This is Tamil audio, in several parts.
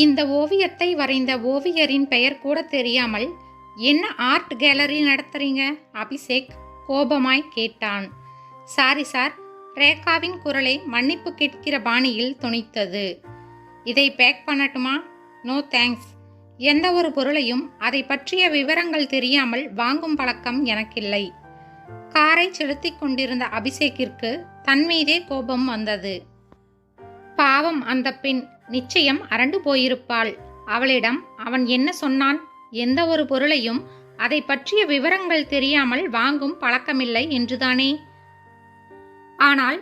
இந்த ஓவியத்தை வரைந்த ஓவியரின் பெயர் கூட தெரியாமல் என்ன ஆர்ட் கேலரி நடத்துறீங்க? அபிஷேக் கோபமாய் கேட்டான். Sorry sir. ரேகாவின் குரலை மன்னிப்பு கேட்கிற பாணியில் தொனித்தது. இதை பேக் பண்ணட்டுமா? No thanks. எந்த ஒரு பொருளையும் அதை பற்றிய விவரங்கள் தெரியாமல் வாங்கும் பழக்கம் எனக்கில்லை. காரை செலுத்திக் கொண்டிருந்த அபிஷேக்கிற்கு தன் மீதே கோபம் வந்தது. பாவம், அந்த பெண் நிச்சயம் அரண்டு போயிருப்பாள். அவளிடம் அவன் என்ன சொன்னான்? எந்த ஒரு பொருளையும் அதை பற்றிய விவரங்கள் தெரியாமல் வாங்கும் பழக்கமில்லை என்றுதானே. ஆனால்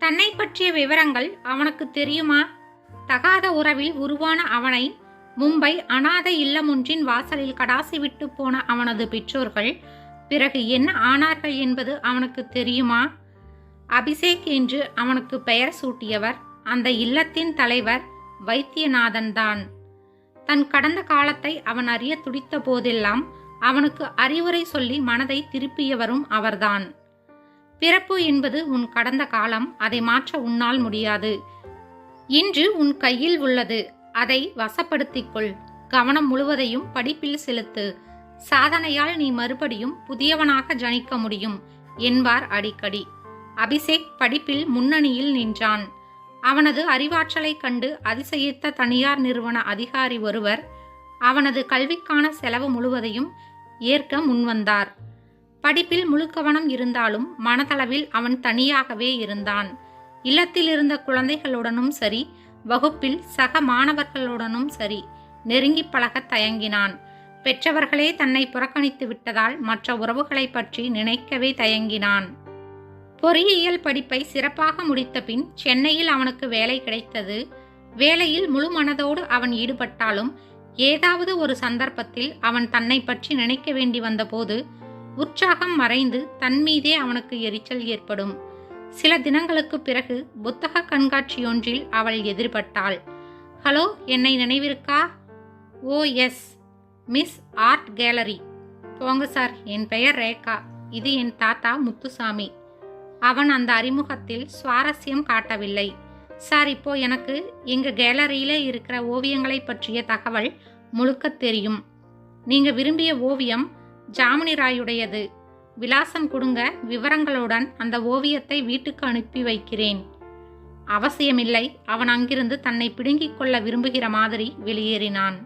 தன்னை பற்றிய விவரங்கள் அவனுக்கு தெரியுமா? தகாத உறவில் உருவான அவனை மும்பை அனாதை இல்லமொன்றின் வாசலில் கடாசி விட்டு போன அவனது பெற்றோர்கள் பிறகு என்ன ஆனார்கள் என்பது அவனுக்கு தெரியுமா? அபிஷேக் என்று அவனுக்கு பெயர் சூட்டியவர் அந்த இல்லத்தின் தலைவர் வைத்தியநாதன் தான். தன் கடந்த காலத்தை அவன் அறிய துடித்த போதெல்லாம் அவனுக்கு அறிவுரை சொல்லி மனதை திருப்பியவரும் அவர்தான். பிறப்பு என்பது உன் கடந்த காலம், அதை மாற்ற உன்னால் முடியாது. இன்று உன் கையில் உள்ளது, அதை வசப்படுத்திக்கொள். கவனம் முழுவதையும் படிப்பில் செலுத்து. சாதனையால் நீ மறுபடியும் புதியவனாக ஜனிக்க முடியும் என்பார் அடிக்கடி. அபிஷேக் படிப்பில் முன்னணியில் நின்றான். அவனது அறிவாற்றலை கண்டு அதிசயித்த தனியார் நிறுவன அதிகாரி ஒருவர் அவனது கல்விக்கான செலவு முழுவதையும் ஏற்க முன்வந்தார். படிப்பில் முழு கவனம் இருந்தாலும் மனதளவில் அவன் தனியாகவே இருந்தான். இல்லத்தில் இருந்த குழந்தைகளுடனும் சரி, வகுப்பில் சக மாணவர்களுடனும் சரி நெருங்கி பழக தயங்கினான். பெற்றவர்களே தன்னை புறக்கணித்து விட்டதால் மற்ற உறவுகளை பற்றி நினைக்கவே தயங்கினான். பொறியியல் படிப்பை சிறப்பாக முடித்த பின் சென்னையில் அவனுக்கு வேலை கிடைத்தது. வேலையில் முழு மனதோடு அவன் ஈடுபட்டாலும் ஏதாவது ஒரு சந்தர்ப்பத்தில் அவன் தன்னை பற்றி நினைக்க வேண்டி வந்தபோது உற்சாகம் மறைந்து தன் மீதே அவனுக்கு எரிச்சல் ஏற்படும். சில தினங்களுக்கு பிறகு புத்தக கண்காட்சியொன்றில் அவள் எதிர்பட்டாள். ஹலோ, என்னை நினைவிருக்கா? ஓ எஸ், மிஸ் ஆர்ட் கேலரி. போங்க சார், என் பெயர் ரேகா. இது என் தாத்தா முத்துசாமி. அவன் அந்த அறிமுகத்தில் சுவாரஸ்யம் காட்டவில்லை. சார், இப்போ எனக்கு எங்க கேலரியில இருக்கிற ஓவியங்களை பற்றிய தகவல் முழுக்க தெரியும். நீங்க விரும்பிய ஓவியம் ஜாமினி ராயுடையது. விலாசம் கொடுங்க, விவரங்களுடன் அந்த ஓவியத்தை வீட்டுக்கு அனுப்பி வைக்கிறேன். அவசியமில்லை. அவன் அங்கிருந்து தன்னை பிடுங்கிக் கொள்ள விரும்புகிற மாதிரி வெளியேறினான்.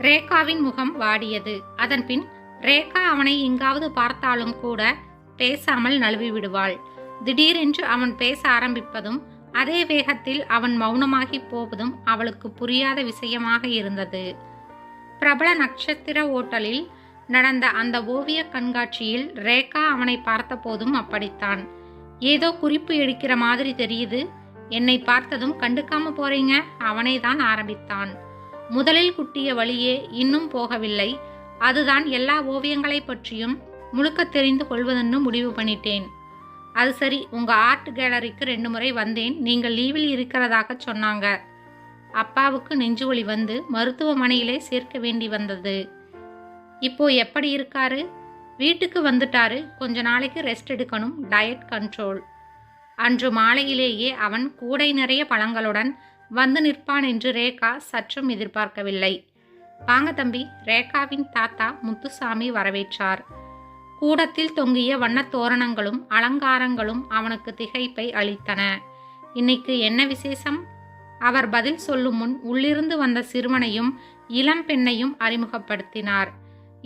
ரேகாவின் முகம் வாடியது. அதன்பின் ரேகா அவனை எங்காவது பார்த்தாலும் கூட பேசாமல் நழுவி விடுவாள். திடீரென்று அவன் பேச ஆரம்பிப்பதும் அதே வேகத்தில் அவன் மௌனமாகி போவதும் அவளுக்கு புரியாத விஷயமாக இருந்தது. பிரபல நட்சத்திர ஓட்டலில் நடந்த அந்த ஓவிய கண்காட்சியில் ரேகா அவனை பார்த்த போதும் அப்படித்தான். ஏதோ குறிப்பு எடுக்கிற மாதிரி தெரியுது. என்னை பார்த்ததும் கண்டுக்காம போறீங்க, அவனை தான் ஆரம்பித்தான். முதலில் குட்டிய வழியே இன்னும் போகவில்லை. அதுதான் எல்லா ஓவியங்களை பற்றியும் முழுக்க தெரிந்து கொள்வதுன்னு முடிவு பண்ணிட்டேன். அது சரி, உங்க ஆர்ட் கேலரிக்கு 2 முறை வந்தேன். நீங்கள் லீவில் இருக்கிறதாக சொன்னாங்க. அப்பாவுக்கு நெஞ்சுவலி வந்து மருத்துவமனையிலே சேர்க்க வேண்டி வந்தது. இப்போ எப்படி இருக்காரு? வீட்டுக்கு வந்துட்டாரு. கொஞ்ச நாளைக்கு ரெஸ்ட் எடுக்கணும், டயட் கண்ட்ரோல். அன்று மாலையிலேயே அவன் கூடை நிறைய பழங்களுடன் வந்து நிற்பான் என்று ரேகா சற்றும் எதிர்பார்க்கவில்லை. வாங்க தம்பி. ரேகாவின் தாத்தா முத்துசாமி வரவேற்றார். கூடத்தில் தொங்கிய வண்ணத் தோரணங்களும் அலங்காரங்களும் அவனுக்கு திகைப்பை அளித்தன. இன்னைக்கு என்ன விசேஷம்? அவர் பதில் சொல்லும் முன் உள்ளிருந்து வந்த சிறுவனையும் இளம் பெண்ணையும் அறிமுகப்படுத்தினார்.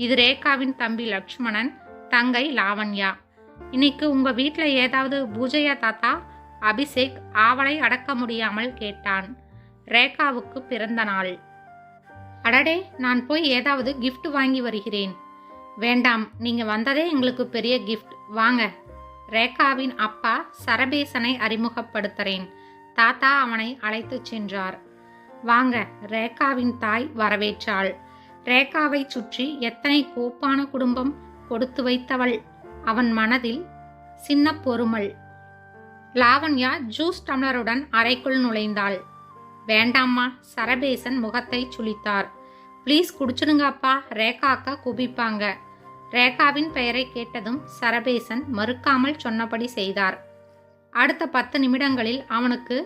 இது ரேகாவின் தம்பி லட்சுமணன், தங்கை லாவண்யா. இன்னைக்கு உங்க வீட்டில் ஏதாவது பூஜையா தாத்தா? அபிஷேக் ஆவலை அடக்க முடியாமல் கேட்டான். ரேகாவுக்கு பிறந்த நாள். அடடே, நான் போய் ஏதாவது கிஃப்ட் வாங்கி வருகிறேன். வேண்டாம், நீங்க வந்ததே எங்களுக்கு பெரிய கிஃப்ட். வாங்க. ரேகாவின் அப்பா சரபேசனை அறிமுகப்படுத்துறேன். தாத்தா அவனை அழைத்துச் சென்றார். வாங்க. ரேகாவின் தாய் வரவேற்றாள். ரேகாவை சுற்றி எத்தனை கோப்பான குடும்பம். கொடுத்து வைத்தவள். அவன் மனதில் சின்ன பொறுமல். லாவண்யா ஜூஸ் டம்ளருடன் அறைக்குள் நுழைந்தாள். வேண்டாம்மா. சரபேசன் முகத்தை சுளித்தார். ப்ளீஸ் குடிச்சிடுங்க அப்பா, ரேகா அக்கா குபிப்பாங்க. ரேகாவின் பெயரை கேட்டதும் சரபேசன் மறுக்காமல் சொன்னபடி செய்தார். அடுத்த 10 நிமிடங்களில் அவனுக்கு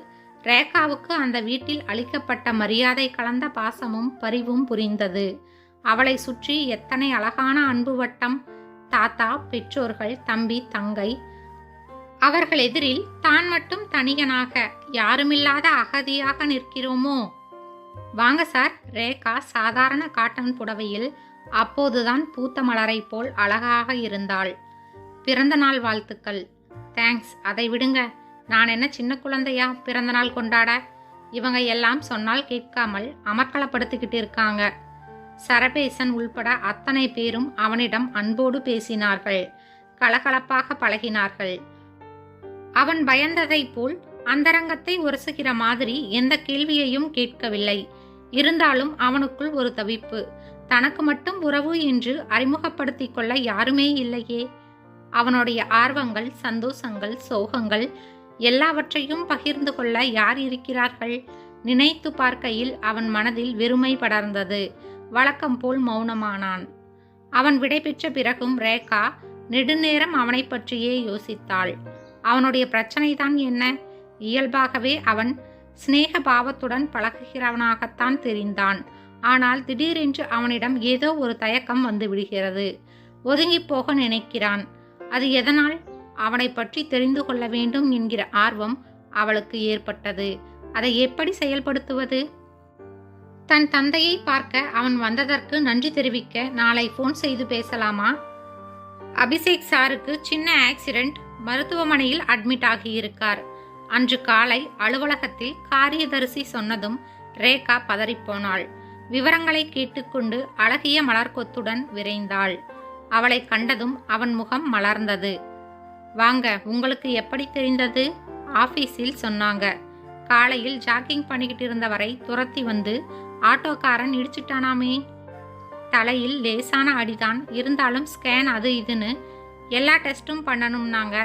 ரேகாவுக்கு அந்த வீட்டில் அளிக்கப்பட்ட மரியாதை கலந்த பாசமும் பரிவும் புரிந்தது. அவளை சுற்றி எத்தனை அழகான அன்பு வட்டம்! தாத்தா, பெற்றோர்கள், தம்பி, தங்கை. அவர்கள் எதிரில் தான் மட்டும் தனியனாக, யாருமில்லாத அகதியாக நிற்கிறோமோ? வாங்க சார். ரேகா சாதாரண காட்டன் புடவையில் அப்போதுதான் பூத்த மலரை போல் அழகாக இருந்தாள். பிறந்த நாள் வாழ்த்துக்கள். தேங்க்ஸ். அதை விடுங்க. நான் என்ன சின்ன குழந்தையா பிறந்த நாள் கொண்டாட? இவங்க எல்லாம் சொன்னால் கேட்காமல் அமர்க்களப்படுத்திக்கிட்டு இருக்காங்க. சரபேசன் உள்பட அத்தனை பேரும் அவனிடம் அன்போடு பேசினார்கள், கலகலப்பாக பழகினார்கள். அவன் பயந்ததைப் போல் அந்தரங்கத்தை உரசுகிற மாதிரி எந்த கேள்வியையும் கேட்கவில்லை. இருந்தாலும் அவனுக்குள் ஒரு தவிப்பு. தனக்கு மட்டும் உறவு என்று அறிமுகப்படுத்திக் கொள்ள யாருமே இல்லையே. அவனுடைய ஆர்வங்கள், சந்தோஷங்கள், சோகங்கள் எல்லாவற்றையும் பகிர்ந்து கொள்ள யார் இருக்கிறார்கள்? நினைத்து பார்க்கையில் அவன் மனதில் வெறுமை படர்ந்தது. வழக்கம் போல் மௌனமானான். அவன் விடைபெற்ற பிறகும் ரேகா நெடுநேரம் அவனை பற்றியே யோசித்தாள். அவனுடைய பிரச்சனை தான் என்ன? இயல்பாகவே அவன் சிநேக பாவத்துடன் பழகுகிறவனாகத்தான் தெரிந்தான். ஆனால் திடீரென்று அவனிடம் ஏதோ ஒரு தயக்கம் வந்து விடுகிறது. ஒதுங்கி போக நினைக்கிறான். அது எதனால்? அவனை பற்றி தெரிந்து கொள்ள வேண்டும் என்கிற ஆர்வம் அவளுக்கு ஏற்பட்டது. அதை எப்படி செயல்படுத்துவது? தன் தந்தையை பார்க்க அவன் வந்ததற்கு நன்றி தெரிவிக்க நாளை போன் செய்து பேசலாமா? அபிஷேக் சாருக்கு சின்ன ஆக்சிடென்ட், மருத்துவமனையில் அட்மிட் ஆகியிருக்கார். அன்று காலை அலுவலகத்தில் காரியதரிசி சொன்னதும் ரேகா பதறிப்போனாள். விவரங்களை கேட்டுக்கொண்டு அழகிய மலர்கொத்துடன் விரைந்தாள். அவளை கண்டதும் அவன் முகம் மலர்ந்தது. வாங்க, உங்களுக்கு எப்படி தெரிந்தது? ஆபீஸில் சொன்னாங்க. காலையில் ஜாக்கிங் பண்ணிக்கிட்டு இருந்தவரை துரத்தி வந்து ஆட்டோக்காரன் இடிச்சிட்டானாமே. தலையில் லேசான அடிதான், இருந்தாலும் ஸ்கேன் அது இதுன்னு எல்லா டெஸ்ட்டும் பண்ணணும்னாங்க.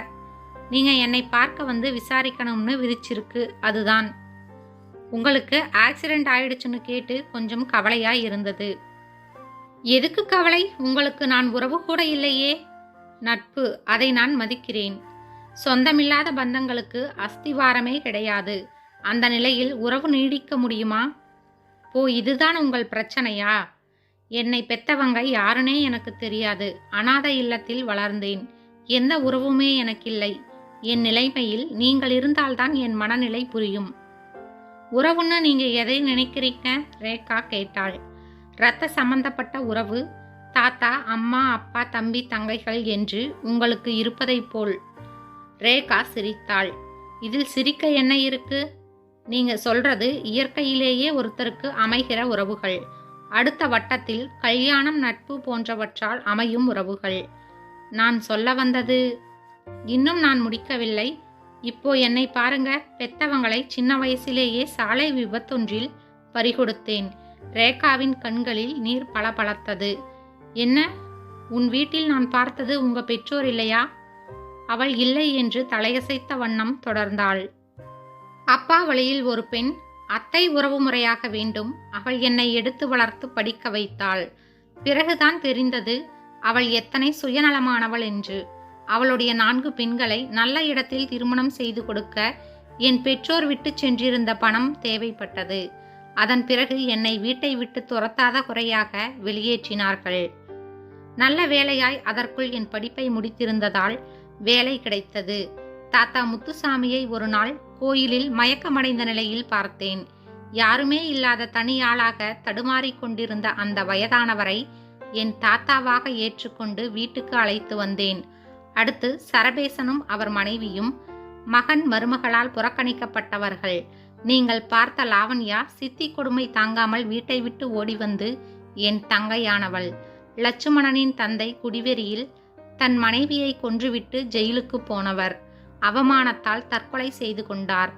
நீங்க என்னை பார்க்க வந்து விசாரிக்கணும்னு விதிச்சிருக்கு. அதுதான். உங்களுக்கு ஆக்சிடென்ட் ஆயிடுச்சுன்னு கேட்டு கொஞ்சம் கவலையாய் இருந்தது. எதுக்கு கவலை? உங்களுக்கு நான் உறவு கூட இல்லையே. நட்பு, அதை நான் மதிக்கிறேன். சொந்தமில்லாத பந்தங்களுக்கு அஸ்திவாரமே கிடையாது. அந்த நிலையில் உறவு நீடிக்க முடியுமா? இதுதான் உங்கள் பிரச்சனையா? என்னை பெத்தவங்க யாருனே எனக்கு தெரியாது. அனாதை இல்லத்தில் வளர்ந்தேன். எந்த உறவுமே எனக்கில்லை. என் நிலைமையில் நீங்கள் இருந்தால்தான் என் மனநிலை புரியும். உறவுன்னு நீங்க எதை நினைக்கிறீங்க? ரேகா கேட்டாள். இரத்த சம்பந்தப்பட்ட உறவு, தாத்தா, அம்மா, அப்பா, தம்பி, தங்கைகள் என்று உங்களுக்கு இருப்பதை போல். ரேகா சிரித்தாள். இதில் சிரிக்க என்ன இருக்கு? நீங்க சொல்றது இயற்கையிலேயே ஒருத்தருக்கு அமைகிற உறவுகள். அடுத்த வட்டத்தில் கல்யாணம், நட்பு போன்றவற்றால் அமையும் உறவுகள். நான் சொல்ல வந்தது இன்னும் நான் முடிக்கவில்லை. இப்போ என்னை பாருங்க. பெத்தவங்களை சின்ன வயசிலேயே சாலை விபத்தொன்றில் பறிகொடுத்தேன். ரேகாவின் கண்களில் நீர் பளபளத்தது. என்ன? உன் வீட்டில் நான் பார்த்தது உங்க பெற்றோர் இல்லையா? அவள் இல்லை என்று தலையசைத்த வண்ணம் தொடர்ந்தாள். அப்பா வழியில் ஒரு பெண், அத்தை உறவு முறையாக வேண்டும். அவள் என்னை எடுத்து வளர்த்து படிக்க வைத்தாள். பிறகுதான் தெரிந்தது அவள் எத்தனை சுயநலமானவள் என்று. அவளுடைய 4 பெண்களை நல்ல இடத்தில் திருமணம் செய்து கொடுக்க என் பெற்றோர் விட்டு சென்றிருந்த பணம் தேவைப்பட்டது. அதன் பிறகு என்னை வீட்டை விட்டு துரத்தாத குறையாக வெளியேற்றினார்கள். நல்ல வேலையாய் அதற்குள் என் படிப்பை முடித்திருந்ததால் வேலை கிடைத்தது. தாத்தா முத்துசாமியை ஒரு நாள் கோயிலில் மயக்கமடைந்த நிலையில் பார்த்தேன். யாருமே இல்லாத தனியாளாக தடுமாறிக் கொண்டிருந்த அந்த வயதானவரை என் தாத்தாவாக ஏற்றுக்கொண்டு வீட்டுக்கு அழைத்து வந்தேன். அடுத்து சரபேசனும் அவர் மனைவியும் மகன் மருமகளால் புறக்கணிக்கப்பட்டவர்கள். நீங்கள் பார்த்த லாவண்யா சித்தி கொடுமை தாங்காமல் வீட்டை விட்டு ஓடி வந்து என் தங்கையானவள். லட்சுமணனின் தந்தை குடிவெறியில் தன் மனைவியை கொன்றுவிட்டு ஜெயிலுக்கு போனவர். அவமானத்தால் தற்கொலை செய்து கொண்டார்.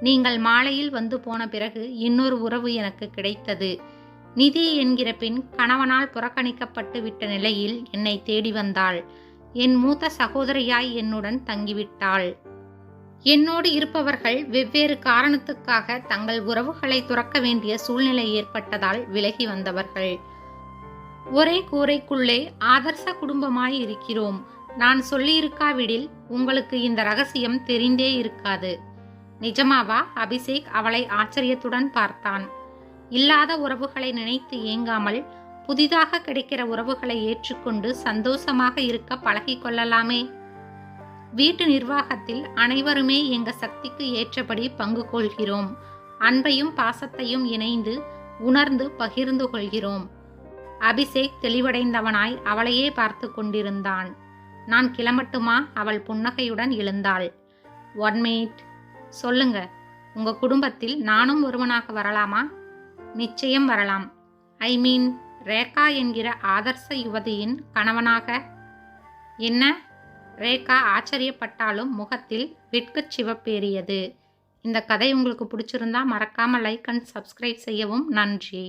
நீங்கள் மாலையில் வந்து போன பிறகு இன்னொரு உறவு எனக்கு கிடைத்தது. நிதி என்கிற பெண் கணவனால் புறக்கணிக்கப்பட்டு விட்ட நிலையில் என்னை தேடி வந்தாள். என் மூத்த சகோதரியாய் என்னுடன் தங்கிவிட்டாள். என்னோடு இருப்பவர்கள் வெவ்வேறு காரணத்துக்காக தங்கள் உறவுகளை துறக்க வேண்டிய சூழ்நிலை ஏற்பட்டதால் விலகி வந்தவர்கள். ஒரே கூரைக்குள்ளே ஆதர்ச குடும்பமாய் இருக்கிறோம். நான் சொல்லியிருக்காவிடில் உங்களுக்கு இந்த ரகசியம் தெரிந்தே இருக்காது. நிஜமாவா? அபிஷேக் அவளை ஆச்சரியத்துடன் பார்த்தான். இல்லாத உறவுகளை நினைத்து ஏங்காமல் புதிதாக கிடைக்கிற உறவுகளை ஏற்றுக்கொண்டு சந்தோஷமாக இருக்க பழகிக் கொள்ளலாமே. வீட்டு நிர்வாகத்தில் அனைவருமே எங்க சக்திக்கு ஏற்றபடி பங்கு கொள்கிறோம். அன்பையும் பாசத்தையும் இணைந்து உணர்ந்து பகிர்ந்து கொள்கிறோம். அபிஷேக் தெளிவடைந்தவனாய் அவளையே பார்த்து கொண்டிருந்தான். நான் கிளம்பட்டுமா? அவள் புன்னகையுடன் எழுந்தாள். 1 மினிட். சொல்லுங்க, உங்க குடும்பத்தில் நானும் ஒருவனாக வரலாமா? நிச்சயம் வரலாம். ஐ மீன், ரேகா என்கிற ஆதர்ச யுவதியின் கணவனாக. என்ன? ரேகா ஆச்சரியப்பட்டாலும் முகத்தில் வெட்கச் சிவப்பேறியது. இந்த கதை உங்களுக்கு பிடிச்சிருந்தா மறக்காம லைக் அண்ட் சப்ஸ்கிரைப் செய்யவும். நன்றி.